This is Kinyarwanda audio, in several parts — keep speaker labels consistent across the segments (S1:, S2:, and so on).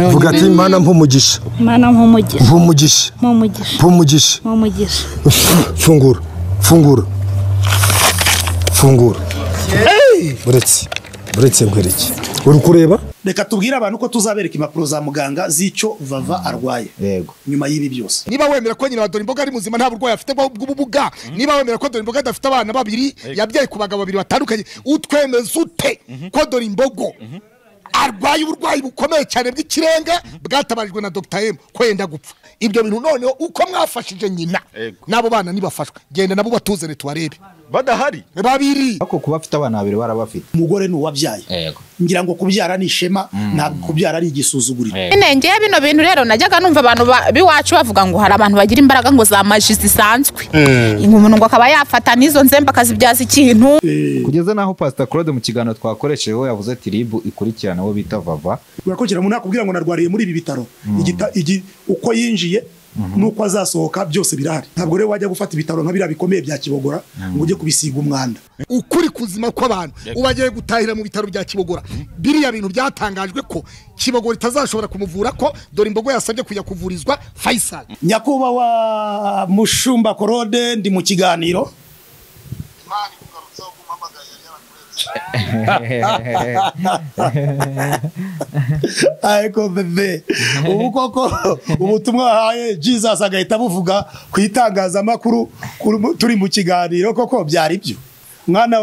S1: vuga ati mana mpumugisha
S2: mana mpumugisha
S1: mpumugisha
S2: mpumugisha
S1: mpumugisha
S2: mpumugisha
S1: fungura fungura fungura buretse nkwereke uri kureba
S3: reka tubwire abantu ko tuzabereka impapuro za muganga z'icyo vava arwaye
S4: yego
S3: nyuma y'ibi byose.
S5: Niba wemera ko nyina wa Dorimboga ari muzima nta burwayi afite bw'ububuga, niba wemera ko Dorimboga adafite abana babiri yabyaye ku bagabo babiri batandukanye, utwemeza ute ko Dorimbogo arwaye uburwayi bukomeye cyane bw'ikirenga bwatabarijwe na Dr. M ko yenda gupfa? Ibyo bintu noneho uko mwafashije nyina nabo bana nibafashwe, genda nabo batuzane tubarebe
S6: badahari
S5: babiri.
S4: Ako kuba afite abana babiri barabafite.
S3: Umugore ni uwabyaye.
S4: Yego.
S3: Ngira ngo kubyara ni ishema, ntabwo kubyara ari igisuzuguriro.
S7: Nengeye bino bintu rero najyaga numva abantu biwacu bavuga ngo hari abantu bagira imbaraga ngo za maji zisanzwe. Umuntu ngo akaba yafata nizo nzemba akazibyaza ikintu.
S4: Kugeza naho Pastor Claude mu kiganiro twakoresheje we yavuze ati ribu ikurikirana wo bita Vava.
S3: Urakokera umuntu akubwira ngo narwariye muri ibi bitaro. Uko yinjiye nuko azasohoka byose birahari. Ntabwo rero wajya gufata ibitaro nka bira bikomeye bya Kibogora ngo ujye kubisiga umwanda.
S5: Ukuri kuzima kw'abantu ubagiye gutahira mu bitaro bya Kibogora. Biriya bintu byatangajwe ko Kibogora itazashobora kumuvura ko Dorimbogo yasabye kujya kuvurizwa Faisal.
S3: Nyakubahwa Mushumba Claude ndi mu kiganiro. Ariko bebe ubu koko ubutumwa haye Jesus agahita buvuga kwitangazamakuru turi mu kiganiro koko byari byo. Mwana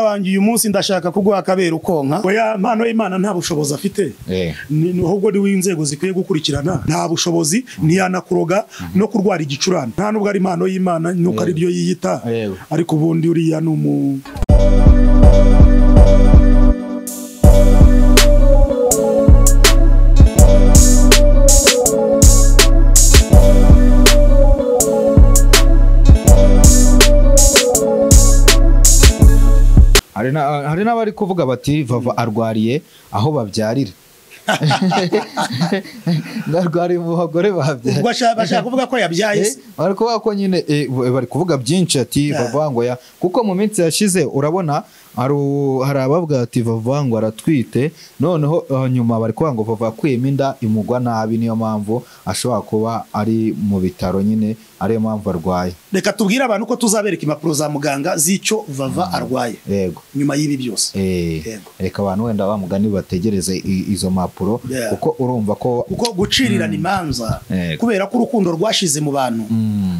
S3: wanjye uyu munsi ndashaka kuguha akabera ukonka. Oya mpano y'Imana nta bushobozi afite. Ahubwo ni w'inzego zikwiye gukurikirana. Nta bushobozi ntiyanakuroga no kurwara igicurane. Nta nubwo ari impano y'Imana nuko ari byo yiyita. Ariko ubundi uriya ni umu
S4: hari n'abari kuvuga bati Vava arwariye aho babyarira. Ndarwariye mu bagore babyara.
S3: Bashaka kuvuga ko yabyaye.
S4: Bari kuvuga ko nyine bari kuvuga byinshi ati Vava ngo ya kuko mu minsi yashize urabona hari abavuga ati Vava ngo aratwite, noneho nyuma bari kuvuga ngo Vava kwema inda imugwa nabi, niyo mpamvu ashobora kuba ari mu bitaro, nyine ariyo mpamvu arwaye.
S3: Reka tubwire abantu ko tuzabereka impapuro za muganga z'icyo Vava arwaye.
S4: Yego.
S3: Nyuma y'ibi byose.
S4: Reka abantu wenda bamugani bategereze izo mpapuro kuko urumva ko
S3: gucirirana imanza kubera ko urukundo rwashize mu bantu,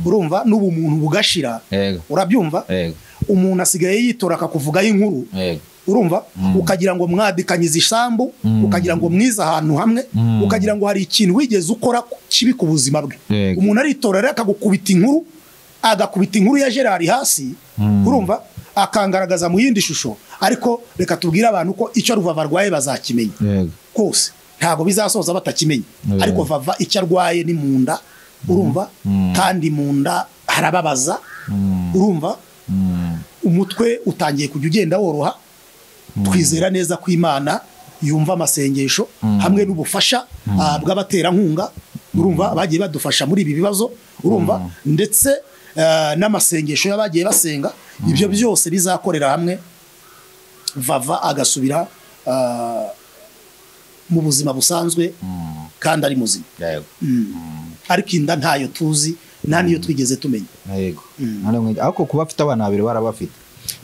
S3: urumva n'ubumuntu bugashira. Urabyumva? Umuntu asigaye yitora akakuvugaho inkuru, urumva, ukagira ngo mwadikanyiza isambu, ukagira ngo mwiza ahantu hamwe, ukagira ngo hari ikintu wigeze ukora kibi ku buzima bwe. Umuntu aritora rero akagukubita inkuru, agakubita inkuru ya Gerard hasi, urumva, akangaragaza mu yindi shusho. Ariko reka tubwire abantu ko icyo Vava arwaye bazakimenya kose, ntago bizasoza batakimenya. Ariko Vava icyo arwaye ni munda, urumva, kandi munda harababaza, urumva, umutwe utangiye kujya ugenda woroha. Twizera neza ko Imana yumva amasengesho hamwe n'ubufasha bw'abaterankunga, urumva, bagiye badufasha muri ibi bibazo, urumva, ndetse n'amasengesho y'abagiye basenga. Ibyo byose bizakorera hamwe Vava agasubira mu buzima busanzwe kandi ari muzima. Ariko inda ntayo tuzi, nta niyo twigeze tumenya.
S4: Ariko kuba afite abana babiri barabafite.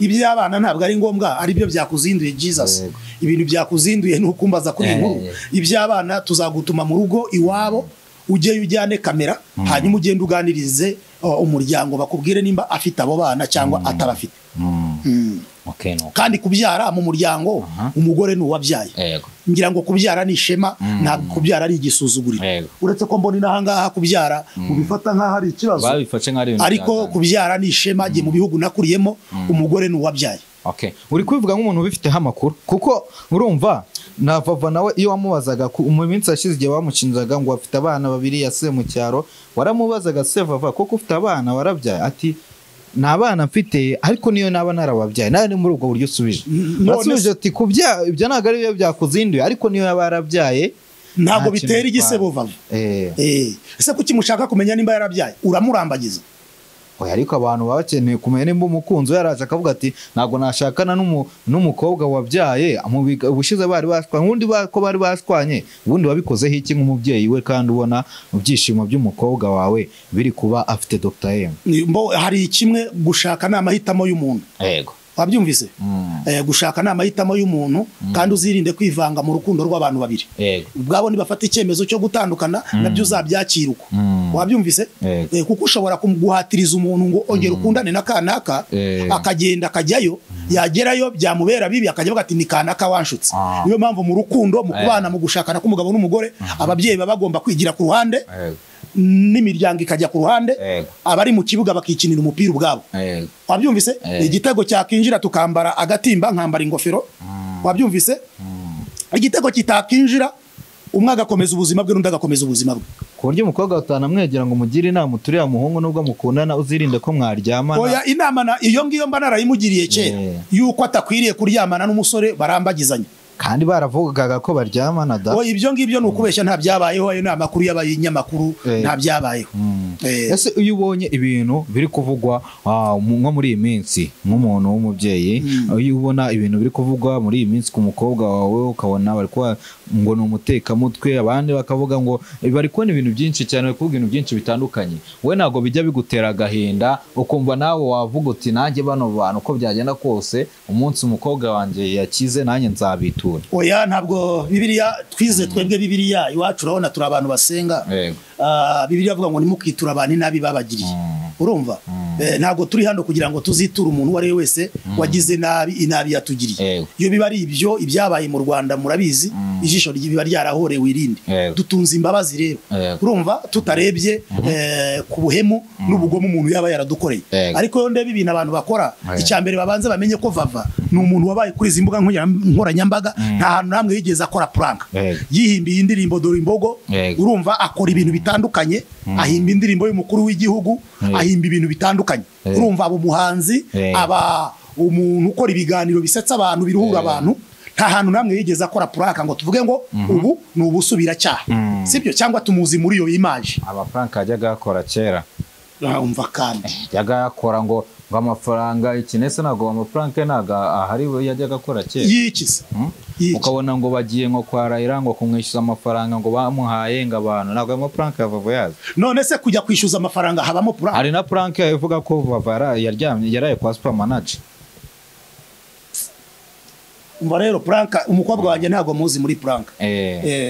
S3: Iby'abana ntabwo ari ngombwa, ari byo byakuzinduye Jesus. Ibintu byakuzinduye ni ukumbaza kuri inkuru. Iby'abana tuzagutuma mu rugo iwabo, ujye ujyane kamera, hanyuma ugende uganirize umuryango bakubwire nimba afite abo bana cyangwa atabafite. Kandi kubyara mu muryango umugore ni uwabyaye. Ngira ngo kubyara ni ishema, ntabwo kubyara ari igisuzuguriro. Uretse ko mbona inahangaha kubyara ubifata nk'aho ari ikibazo, ariko kubyara ni ishema. Giye mu bihugu nakuriyemo umugore ni uwabyaye.
S4: Uri kubivuga nk'umuntu ubifiteho amakuru, kuko urumva na Vava nawe iyo wamubazaga mu minsi yashize igihe bamucinzaga ngo afite abana babiri yasuye mu cyaro, waramubazaga se Vava koko ufite abana warabyaye? Ati nta bana mfite, ariko niyo naba narababyaye. Nawe ni muri ubwo buryo usubije. Basubije ati kubya ibyo ntabwo ari byo byakuzinduye, ariko niyo yaba yarabyaye
S3: ntabwo bitera igisebo Vava. Ese kuki mushaka kumenya nimba yarabyaye? Uramurambagiza.
S4: oya ariko abantu baba bakeneye kumenya nimba umukunzi we yaraje akavuga ati ntabwo nashakana n'umukobwa wabyaye ubushize bari bashwanye ubundi ko bari bashwanye ubundi wabikozeho iki nk'umubyeyi we kandi ubona ibyishimo by'umukobwa wawe biri kuba afite Dr. M.
S3: Hari kimwe gushaka ni amahitamo y'umuntu.
S4: Yego.
S3: Wabyumvise? Gushaka ni amahitamo y'umuntu kandi uzirinde kwivanga mu rukundo rw'abantu babiri. Ubwabo nibafata icyemezo cyo gutandukana nabyo uzabyakira uko. Wabyumvise? Kuko ushobora kumuguhatiriza umuntu ngo ongera ukundane na kanaka akagenda akajyayo yagerayo byamubera bibi akavuga ati ni kanaka wanshutse. Niyo mpamvu mu rukundo mu kubana mu gushakana k'umugabo n'umugore ababyeyi baba bagomba kwigira ku ruhande n'imiryango ikajya ku ruhande abari mu kibuga bakikinira umupira ubwabo. Wabyumvise? Igitego cyakinjira tukambara agatimba nkambara ingofero. Wabyumvise? Igitego kitakinjira umwe agakomeza ubuzima bwe n'undi agakomeza ubuzima bwe.
S4: Ku buryo umukobwa utanamwegera ngo mugire inama turiya muhungu nubwo mukundana uzirinde ko mwaryamana.
S3: Oya inama iyo ngiyo mba narayimugiriye kera yuko atakwiriye kuryamana n'umusore barambagizanya.
S4: Kandi baravugaga ko baryamana da.
S3: Oya ibyo ngibyo nukubeshya nta byabayeho ayo nama makuru y'abanyamakuru nta byabayeho.
S4: Ese iyo ubonye ibintu biri kuvugwa nko muri iyi minsi nk'umuntu w'umubyeyi iyo ubona ibintu biri kuvugwa muri iyi minsi ku mukobwa wawe ukabona bari kuba ngo ni umutekamutwe abandi bakavuga ngo bari kubona ibintu byinshi cyane bari kuvuga ibintu byinshi bitandukanye we ntabwo bijya bigutera agahinda ukumva nawe wavuga uti nanjye bano bantu uko byagenda kose umunsi umukobwa wanjye yakize nanjye nzabitura.
S3: Oya ntabwo Bibiliya twize twebwe Bibiliya iwacu urabona turi abantu basenga. Bibiliya avuga ngo nimukitura abantu nabi babagiriye. Urumva? Ntabwo turi hano kugira ngo tuzitura umuntu uwo ari we wese wagize nabi inabi yatugiriye. Iyo biba ari ibyo ibyabaye mu Rwanda murabizi ijisho ribiba ryarahorewe irindi. Dutunze imbabazi rero. Urumva tutarebye ku buhemu n'ubugome umuntu yaba yaradukoreye. Ariko yo ndebe ibintu abantu bakora icyambere babanze bamenye ko Vava ni umuntu wabaye kuri izi mbuga nkoranyambaga nta hantu namwe yigeze akora prank. Yihimbiye indirimbo dore imbogo. Urumva akora ibintu bitandukanye ahimba indirimbo y'umukuru w'igihugu ahimba ibintu bitandukanye. Urumva abo muhanzi aba umuntu ukora ibiganiro bisetsa abantu biruhura abantu nta hantu namwe yigeze akora prank ngo tuvuge ngo ubu ni ubusubira cyaha. Sibyo cyangwa tumuzi muri iyo image.
S4: Aba prank ajyaga akora kera.
S3: Umva kandi
S4: yaga akora ngo amafaranga ikinese nago amafaranga naga ahari we yajyaga akora kera.
S3: Yikize.
S4: Ukabona ngo bagiye nko kwa Raila ngo kumwishyuza amafaranga ngo bamuhaye ngo abantu ntabwo amafaranga yava yaza.
S3: None se kujya kwishyuza amafaranga habamo prank.
S4: Hari na prank ivuga ko Vava yaryamye yaraye kwa super manager.
S3: Umva rero prank umukobwa wanjye ntabwo muzi muri prank.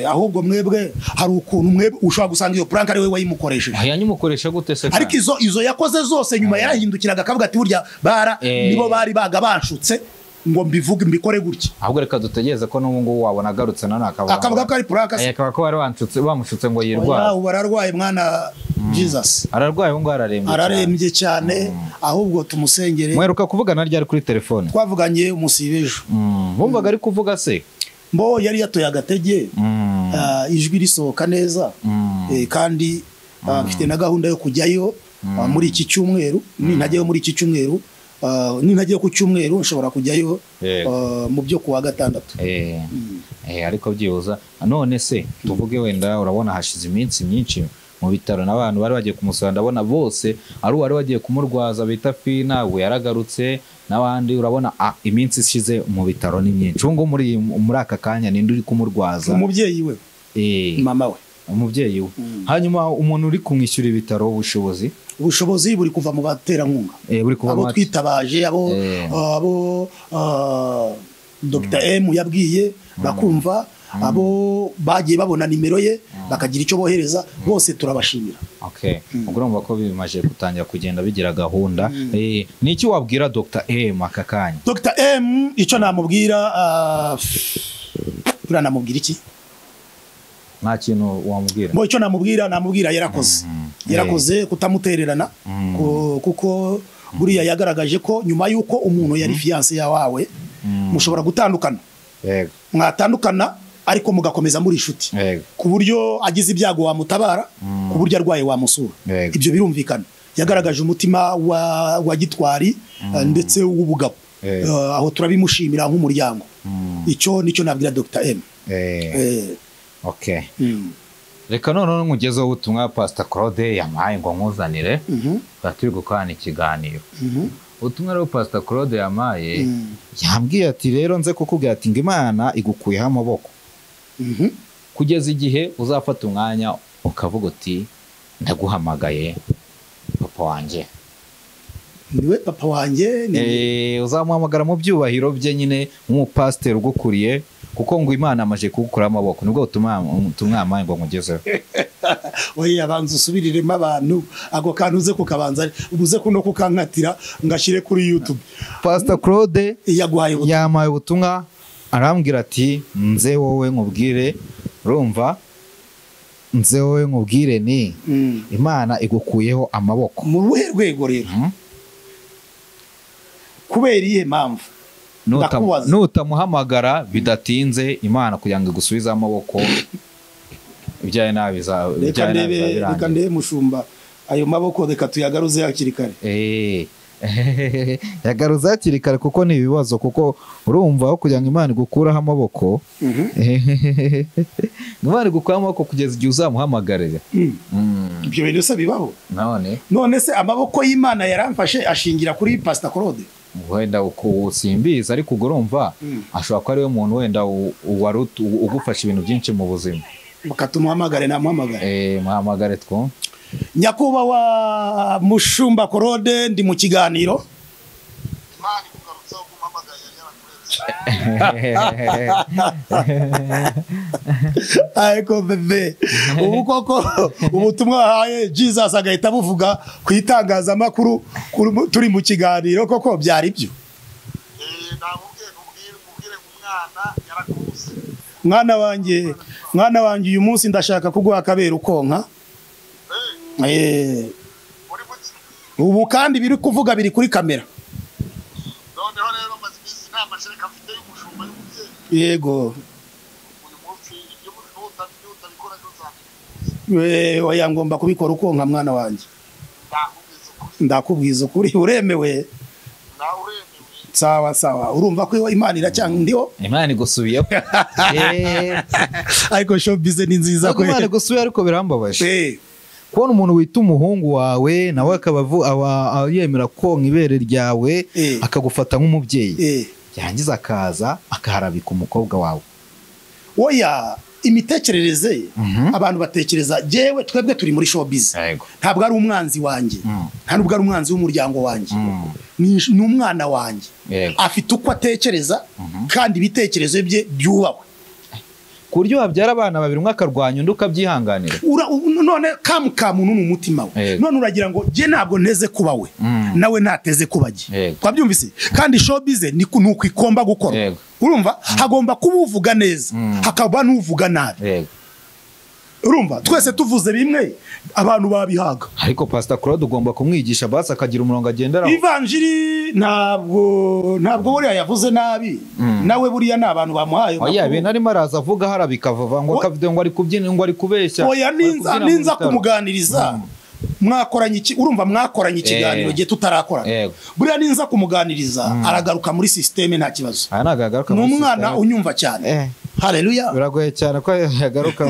S3: Ahubwo mwebwe hari ukuntu mwebwe ushobora gusanga iyo prank ari we wayimukoresheje.
S4: Yanyimukoresha gute se?
S3: Ariko izo yakoze zose nyuma yarahindukiraga akavuga ati burya bara nibo bari bagabanshutse ngo mbivuge mbikore gutya.
S4: Ahubwo reka dutegereze ko n'ubu ngubu wabona agarutse none
S3: akavuga ko ari prank.
S4: Akaba ko bari bamushutse ngo yirwaye.
S3: Ubu ararwaye mwana Jesus.
S4: Ararwaye ngo
S3: ararembye cyane ahubwo tumusengere.
S4: Mweruka kuvugana ryari kuri telefone?
S3: Twavuganye umusibejo.
S4: Bumvaga ari kuvuga se?
S3: Mbo yari yatoye agatege ijwi risohoka neza kandi mfite na gahunda yo kujyayo muri iki cyumweru nintajyayo muri iki cyumweru nintajyayo ku cyumweru nshobora kujyayo mu byo kuwa gatandatu.
S4: Ariko byibuza none se tuvuge wenda urabona hashize iminsi myinshi mu bitaro n'abantu bari bagiye kumusura ndabona bose ari wari wagiye kumurwaza bita Fina we yaragarutse n'abandi urabona iminsi ishize mu bitaro ni myinshi ngo muri aka kanya ninde uri kumurwaza?
S3: Umubyeyi we mama we
S4: umubyeyi we. Hanyuma umuntu uri kumwishyura ibitaro ubushobozi buri kuva mu baterankunga abo twitabaje abo Dr. M yabwiye bakumva abo bagiye babona nimero ye bakagira icyo bohereza bose turabashimira. Ugomba ko bimaje gutangira kugenda bigira gahunda. Niki wabwira Dr. M aka kanya?
S3: Dr. M icyo namubwira namubwira iki?
S4: Nta kintu wamubwira.
S3: Bo icyo namubwira yarakoze kutamutererana kuko buriya yagaragaje ko nyuma yuko umuntu yari fiancé yawe mushobora gutandukana. Mwatandukana ariko mugakomeza muri inshuti ku buryo agize ibyago wamutabara ku buryo arwaye wamusura. Ibyo birumvikana. Yagaragaje umutima wa gitwari ndetse w'ubugabo. Aho turabimushimira nk'umuryango. Icyo nicyo nabwira Dr. M.
S4: reka noneho nkugezeho ubutumwa Pastor Claude yampaye ngo nkuzanire turi gukorana ikiganiro. Ubutumwa rero Pastor Claude yampaye yambwiye ati rero nze kukubwira ati ngo Imana igukuyeho amaboko kugeza igihe uzafata umwanya ukavuga uti ndaguhamagaye papa wanjye.
S3: Niwe papa wanjye
S4: uzamuhamagara mu byubahiro bye nyine nk'umupasiteri ugukuriye kuko ngo Imana amaje kugukura amaboko nibwo tumwamaye ngo nkugezeho.
S3: Oya abanza usubiriremo abantu ako kantu uze kukabanza ubuze kuno kukankatira ngashire kuri YouTube.
S4: Pastor Claude
S3: yamaye
S4: ubutumwa arambwira ati nze wowe nkubwire urumva nze wowe nkubwire ni Imana igukuyeho amaboko.
S3: Mu ruhe rwego rero kubera iyihe mpamvu
S4: nutamuhamagara bidatinze Imana kugira ngo igusubize amaboko ibyaye nabi
S3: reka ndebe mushumba ayo maboko reka tuyagaruze hakiri kare.
S4: Yagaruza hakiri kare kuko ni ibibazo kuko urumva aho kugira ngo Imana igukuraho amaboko Imana igukuraho amaboko kugeza igihe uzamuhamagarira.
S3: Ibyo bintu se bibaho none se amaboko y'Imana yaramfashe ashingira kuri Pastor Claude
S4: wenda usimbiza ariko urumva ashobora ko ariwe muntu wenda ugufasha ibintu byinshi mu buzima
S3: mukatumuhamagare namuhamagare
S4: muhamagare two
S3: nyakubahwa mushumba Claude ndi mu kiganiro. Ariko bebe ubu koko ubutumwa wahaye Jesus agahita buvuga ku itangazamakuru turi mu kiganiro koko byari byo. Mwana wanjye uyu munsi ndashaka kuguha akabera ukonka. Ubu kandi biri kuvuga biri kuri kamera.
S5: Noneho rero mazibisi nta mashereka afite y'umushumba y'umubyeyi.
S3: Yego. Oya ngomba kubikora ukonka mwana wanjye. Ndakubwiza ukuri uremewe. Sawa urumva ko Imana iracyandiho
S4: Imana igusubiyeho.
S3: Ariko showbiz ni nziza ko
S4: Imana igusubiye ariko birambabaje kubona umuntu wita umuhungu wawe nawe akaba yemera konka ibere ryawe akagufata nk'umubyeyi yangiza akaza akaharabika umukobwa wawe.
S3: Oya imitekerereze abantu batekereza jewe twebwe turi muri showbiz ntabwo ari umwanzi wanjye nta nubwo ari umwanzi w'umuryango wanjye ni umwana wanjye afite uko atekereza kandi ibitekerezo bye byubahwe
S4: ku buryo wabyara abana babiri umwe akarwanya undi ukabyihanganira.
S3: None kamu mu mutima we none uragira ngo je ntabwo nteze kuba we nawe ntateze kubajye twabyumvise kandi showbiz ni uko ikomba gukora urumva hagomba kubuvuga neza hakaba n'uvuga nabi urumva twese tuvuze bimwe abantu babihaga.
S4: Ariko Pastor Claude ugomba kumwigisha basi akagira umurongo agenderaho.
S3: Ivanjiri ntabwo buriya yavuze nabi nawe buriya ni abantu bamuhaye.
S4: Oya ibintu arimo araza avuga harabikava ngo akavuga ngo ari kubyina ngo ari kubeshya.
S3: Oya ninza kumuganiriza mwakoranye urumva mwakoranye ikiganiro gihe tutarakora buriya ninza kumuganiriza aragaruka muri systeme nta kibazo.
S4: Anagaruka
S3: muri umwana unyumva cyane. Haleluya.
S4: Biragoye cyane ko yagaruka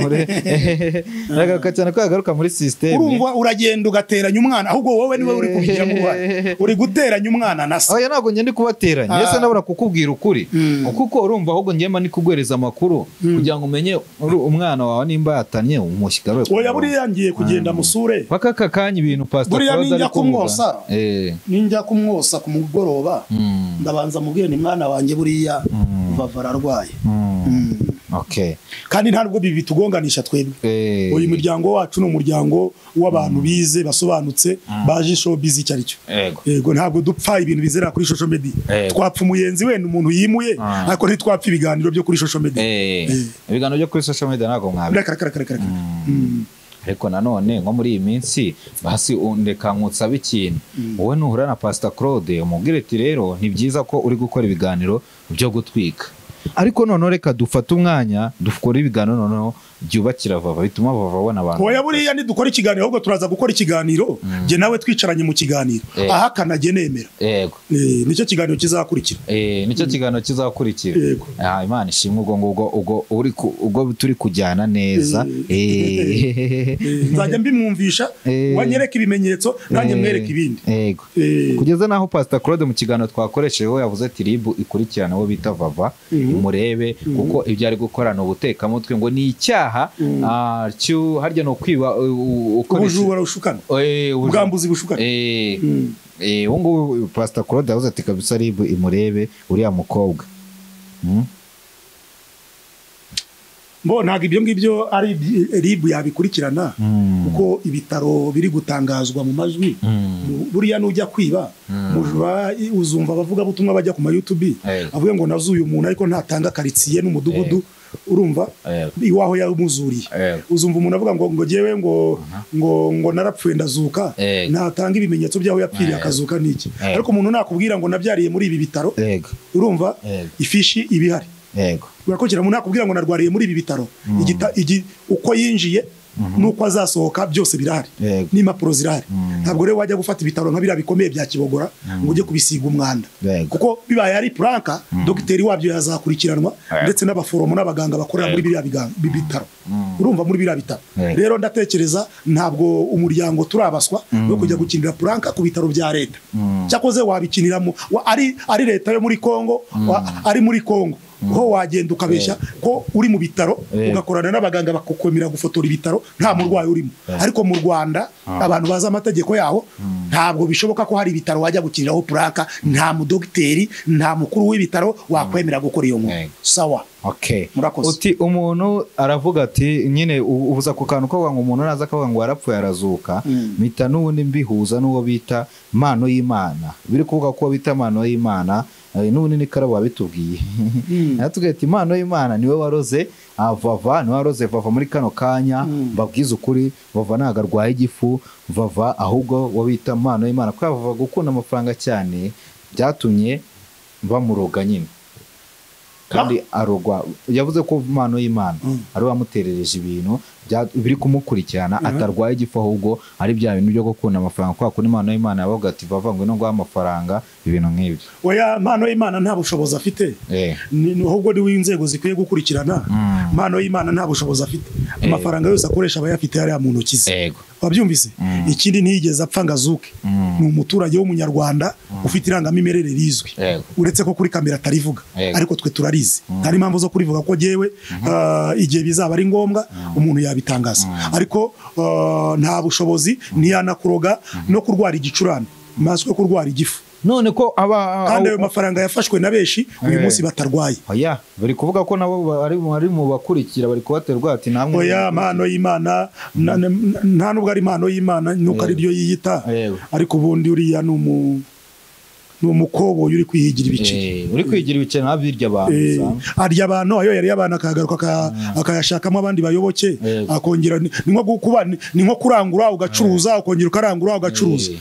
S4: muri system.
S3: Urumva uragenda ugateranya umwana ahubwo wowe niwe uri kubigira mu bana. Uri guteranya umwana na se.
S4: Oya ntabwo ngende kubateranya. Yese nabura kukubwira ukuri. Kuko urumva ahubwo ngema ni kugwereza amakuru kugira ngo umenye umwana wawe nimba yatanye umushyigaro.
S3: Oya buriya ngiye kugenda musure.
S4: Bakaka kanya ibintu Pastor
S3: Claude ari kumwosa. Ninjya kumwosa ku mugoroba ndabanza mubwire ni mwana wanjye buriya bavara arwaye.
S4: Okay.
S3: Kandi ntabwo bibi tugonganisha twebwe. Uyu muryango wacu no muryango w'abantu bize basobanutse baje showbiz icyo aricyo. Yego ntabwo dupfa ibintu bizera kuri social media. Twapfa umuyenzi wenda umuntu yimuye ariko ntitwapfa ibiganiro byo kuri social media.
S4: Ibiganiro byo kuri social media ntabwo mwabe. Ariko nanone nko muri iyi minsi basi undeka nkutsaba ikintu wowe nuhura na Pastor Claude umubwire ati rero ni byiza ko uri gukora ibiganiro byo gutwika ariko none reka dufate umwanya dukora ibiganiro noneho byubakira Vava bituma Vava abona abantu
S3: oya buriya nidukora ikiganiro ahubwo turaza gukora ikiganiro je nawe twicaranye mu kiganiro ahakana je nemera
S4: yego
S3: nicyo kiganiro kizakurikira
S4: nicyo kiganiro kizakurikira Imana ishimwe ubwo turi kujyana neza
S3: nzajya mbimwumvisha wanyereka ibimenyetso nanjye mwereka ibindi
S4: yego kugeza naho Pastor Claude mu kiganiro twakoresheje we yavuze ati RIB ikurikirana wo bita Vava imurebe kuko ibyo ari gukorana ubutekamutwe ngo ni icyaha harya no kwiba
S3: ubujura bushukana ubwambuzi bushukana
S4: ubu ngubu Pastor Claude yavuze ati kabisa RIB imurebe uriya mukobwa
S3: ntabwo ibyo ngibyo ari RIB yabikurikirana kuko ibitaro biri gutangazwa mu majwi buriya nujya kwiba uzumva abavuga butumwa bajya ku ma YouTube avuga ngo nazuye umuntu ariko ntatanga karitsiye n'umudugudu urumva iwaho yamuzuriye uzumva umuntu avuga ngo jewe ngo narapfuye ndazuka ntatanga ibimenyetso byaho yapfiriye akazuka niki ariko umuntu nakubwira ngo nabyariye muri ibi bitaro urumva ifishi ibihari urakokera umuntu nakubwira ngo narwariye muri ibi bitaro uko yinjiye nuko azasohoka byose birahari n'impapuro zirahari ntabwo rero wajya gufata ibitaro nka biriya bikomeye bya Kibogora ngo ujye kubisiga umwanda kuko bibaye ari planka dogiteri wabyo yazakurikiranwa ndetse n'abaforomo n'abaganga bakorera muri biriya bitaro urumva muri biriya bitaro rero ndatekereza ntabwo umuryango turabaswa no kujya gukinira planka ku bitaro bya leta cyakoze wabikiniramo ari leta yo muri Kongo ari muri Kongo ho wagenda ukabeshya ko uri mu bitaro ugakorana n'abaganga bakukwemera gufotora ibitaro nta murwayi urimo ariko mu Rwanda abantu baza amategeko yaho ntabwo bishoboka ko hari ibitaro wajya gukiniraho planka nta mudogiteri nta mukuru w'ibitaro wakwemera gukora iyo nkuru sawa
S4: uti umuntu aravuga ati nyine ubuza ku kantu ko ngo umuntu naza akavuga ngo yarapfuye arazuka mpita n'ubundi mbihuza n'uwo bita Mpano y'Imana biri kuvuga ko bita Mpano y'Imana n'ubundi ni Karabo wabitubwiye natubwiye ati Mpano y'Imana niwe waroze Vava muri kano kanya babwiza ukuri Vava ntago arwaye igifu Vava ahubwo wabita Mpano y'Imana ko Vava gukunda amafaranga cyane byatumye bamuroga nyine kandi arogwa yavuze ko Mpano y'Imana ari wamuterereje ibintu biri kumukurikirana atarwaye igifu ahubwo ari bya bintu byo gukunda amafaranga kwa kuri Mpano y'Imana yavuga ati Vava ngo no gwa amafaranga ibintu nk'ibyo
S3: oya Mpano y'Imana nta bushobozi afite ahubwo ni w'inzego zikwiye gukurikirana Mpano y'Imana nta bushobozi afite amafaranga yose akoresha abayafite yari mu ntoki ze wabyumvise ikindi ntiyigeze apfa ngazuke ni umuturage w'umunyarwanda ufite irangamimerere rizwi uretse ko kuri kamera atarivuga ariko twe turarizi ntari impamvu zo kurivuga ko jewe igihe bizaba ari ngombwa umuntu yabitangaza ariko nta bushobozi ntiyanakuroga no kurwara igicurane maswe kurwara igifu
S4: none ko
S3: kandi ayo mafaranga yafashwe na benshi uyu munsi batarwaye
S4: bari kuvuga ko nabo ari mu bakurikira bari kubaterwa ati namwe
S3: oya Mpano y'Imana nta nubwo ari Mpano y'Imana nuko ari ryo yiyita ariko ubundi uriya n'umukoboyi uri kwihigira ibice
S4: ntabirya abantu
S3: arya abantu ayo yari abantu akagaruka akayashakamo abandi bayoboke akongera ni nko kurangura ugacuruza ukongera ukarangura ugacuruza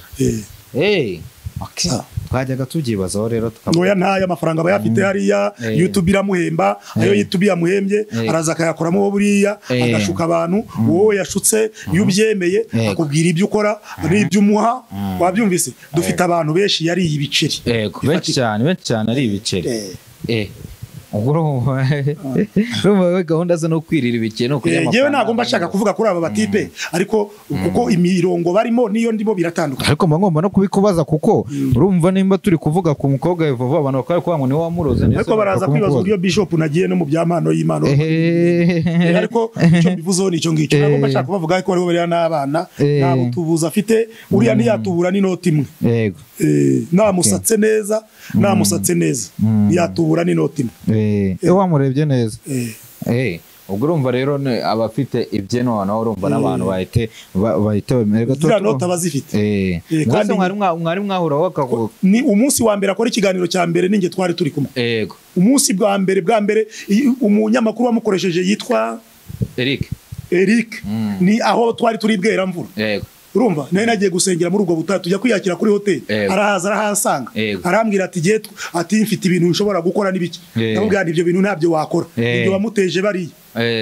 S4: twajyaga tubyibazaho rero
S3: ngoya ntaya amafaranga aba yafite hariya YouTube iramuhemba ayo YouTube yamuhembye araza akayakoramo buriya agashuka abantu wowe yashutse iyo ubyemeye akubwira ibyo ukora n'ibyo umuha wabyumvise dufite abantu benshi yari ibiceri
S4: benshi cyane ari ibiceri urumva gahunda zo no kwirira ibikeno
S3: yewe ntago mbashaka kuvuga kuri aba batipe ariko kuko imirongo barimo niyo ndimo biratandukanye
S4: ariko ngomba no kubikubaza kuko urumva nimba turi kuvuga ku mukobwa Vava abantu bakari kuvuga ngo ni wamuroze
S3: nese ariko baraza kwibaza uburyo Bishop nagiye no mu bya Mpano y'Imana ariko icyo bivuzo ni cyo ngicyo ntago mbashaka kuvuga ko bari bari n'abana nabo tubuza afite uriya ntiyatubura n'inoti imwe
S4: yego
S3: namusatse neza yatubura n'inoti imwe
S4: wamurebye neza ubwo urumva rero abafite ibye noneho urumva n'abantu bahite bemererwa
S3: ziriya noti abazifite
S4: kandi mwari mwahuraho akavuga
S3: ni umunsi wa mbere akora ikiganiro cya mbere ninjye twari turi kumwe umunsi bwa mbere umunyamakuru wamukoresheje yitwa Eric ni aho twari turi Bweramvura urumva nari nagiye gusengera muri ubwo butayu tujya kwiyakira kuri hoteli arahaza arahasanga arambwira ati mfite ibintu nshobora gukora n'ibiki ndamubwira ibyo bintu ntabyo wakora ibyo wamuteje bariya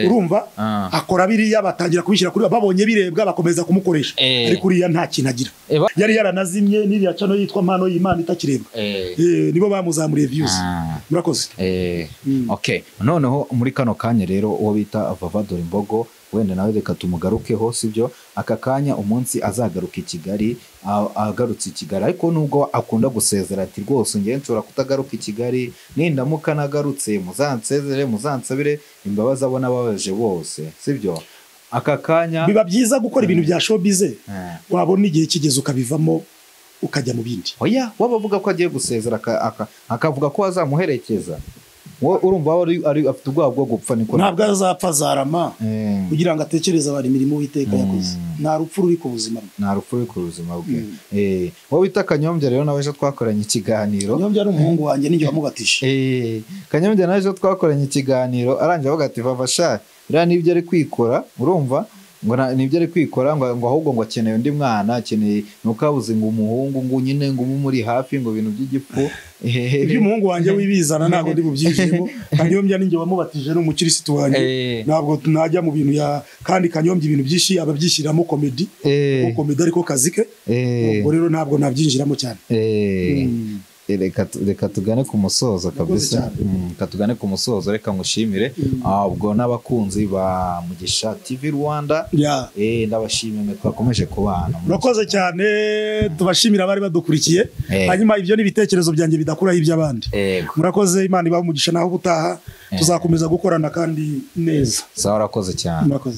S3: urumva akora biriya batangira kubishyira kuri babonye birebwa bakomeza kumukoresha ariko uriya nta kintu agira yari yaranazimye n'iriya cano yitwa Mpano y'Imana itakirebwa nibo bamuzamuriye views murakoze
S4: okay noneho muri kano kanya rero uwo bita Vava Dorimbogo wenda nawe reka tumugarukeho sibyo aka kanya umunsi azagaruka i Kigali agarutse i Kigali ariko nubwo akunda gusezera ati rwose ngiye nshobora kutagaruka i Kigali nindamuka nagarutse muzansezere muzansabire imbabazi abona babaje bose sibyo aka kanya
S3: biba byiza gukora ibintu bya showbiz wabona igihe kigeze ukabivamo ukajya mu bindi
S4: oya wabavuga ko agiye gusezera akavuga ko azamuherekeza urumva ari afite ubwoba bwo gupfa niko
S3: ntabwo azapfa zarama kugira ngo atekereze abari imirimo witeka yakoze nta rupfu ruri ku buzima
S4: bwe wowe bita Kanyombya rero nawe ejo twakoranye ikiganiro
S3: Kanyombya ari umuhungu wanjye ninjye wamubatije
S4: Kanyombya nawe ejo twakoranye ikiganiro arangije avuga ati Vava sha biriya nibyo ari kwikora urumva ngo nibyo ari kwikora ngo ahubwo ngo akeneye undi mwana akeneye nukabuze ngo umuhungu ngo nyine ngo muri hafi ngo ibintu by'igifu
S3: iby'umuhungu wanjye wibizana ntabwo ndi bubyinjiremo Kanyombya ninjye wamubatije n'umukirisitu wanjye ntabwo tunajya mu bintu ya kandi Kanyombya ibintu byinshi ababyishyiramo komedi ariko kazi ke ubwo rero ntabwo nabyinjiramo cyane
S4: reka tugane ku musozo kabisa reka tugane ku musozo reka ngushimire ubwo n'abakunzi ba Mugisha TV Rwanda ndabashimiye twakomeje kubana
S3: murakoze cyane tubashimira abari badukurikiye hanyuma ibyo ni ibitekerezo byanjye bidakuraho iby'abandi murakoze Imana ibahe umugisha naho ubutaha tuzakomeza gukorana kandi neza
S4: sawa urakoze cyane
S3: murakoze